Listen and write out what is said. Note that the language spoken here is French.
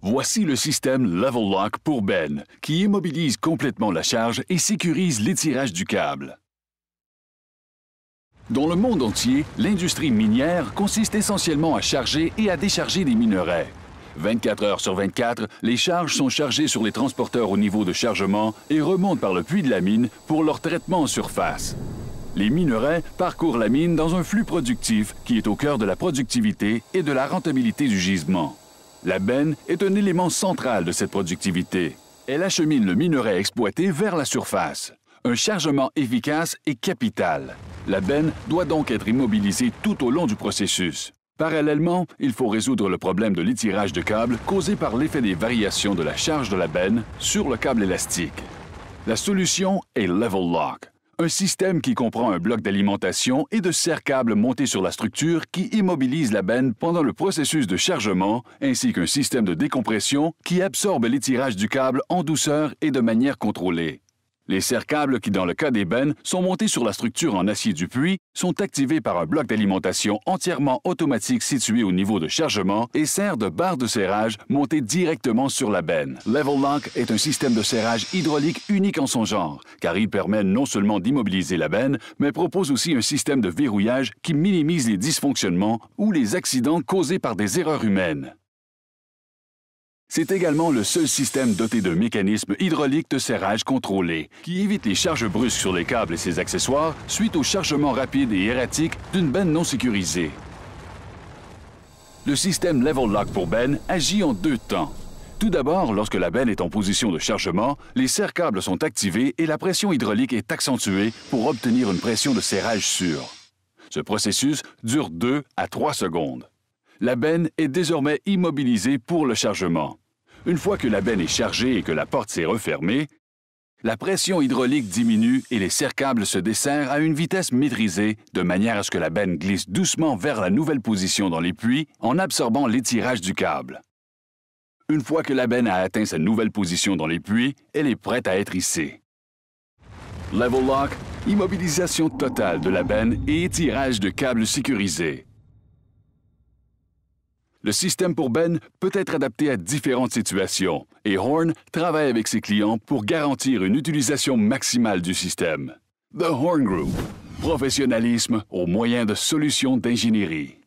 Voici le système Level Lock pour Ben, qui immobilise complètement la charge et sécurise l'étirage du câble. Dans le monde entier, l'industrie minière consiste essentiellement à charger et à décharger des minerais. 24 heures sur 24, les charges sont chargées sur les transporteurs au niveau de chargement et remontent par le puits de la mine pour leur traitement en surface. Les minerais parcourent la mine dans un flux productif qui est au cœur de la productivité et de la rentabilité du gisement. La benne est un élément central de cette productivité. Elle achemine le minerai exploité vers la surface. Un chargement efficace est capital. La benne doit donc être immobilisée tout au long du processus. Parallèlement, il faut résoudre le problème de l'étirage de câble causé par l'effet des variations de la charge de la benne sur le câble élastique. La solution est Level Lock, un système qui comprend un bloc d'alimentation et de serre-câbles montés sur la structure qui immobilise la benne pendant le processus de chargement, ainsi qu'un système de décompression qui absorbe l'étirage du câble en douceur et de manière contrôlée. Les serre-câbles qui, dans le cas des bennes, sont montés sur la structure en acier du puits, sont activés par un bloc d'alimentation entièrement automatique situé au niveau de chargement et sert de barre de serrage montée directement sur la benne. Level Lock est un système de serrage hydraulique unique en son genre, car il permet non seulement d'immobiliser la benne, mais propose aussi un système de verrouillage qui minimise les dysfonctionnements ou les accidents causés par des erreurs humaines. C'est également le seul système doté d'un mécanisme hydraulique de serrage contrôlé, qui évite les charges brusques sur les câbles et ses accessoires suite au chargement rapide et erratique d'une benne non sécurisée. Le système Level Lock pour benne agit en deux temps. Tout d'abord, lorsque la benne est en position de chargement, les serre-câbles sont activés et la pression hydraulique est accentuée pour obtenir une pression de serrage sûre. Ce processus dure 2 à 3 secondes. La benne est désormais immobilisée pour le chargement. Une fois que la benne est chargée et que la porte s'est refermée, la pression hydraulique diminue et les serre-câbles se desserrent à une vitesse maîtrisée de manière à ce que la benne glisse doucement vers la nouvelle position dans les puits en absorbant l'étirage du câble. Une fois que la benne a atteint sa nouvelle position dans les puits, elle est prête à être hissée. Level Lock, immobilisation totale de la benne et étirage de câbles sécurisé. Le système pour Ben peut être adapté à différentes situations et Horn travaille avec ses clients pour garantir une utilisation maximale du système. The Horn Group. Professionnalisme au moyen de solutions d'ingénierie.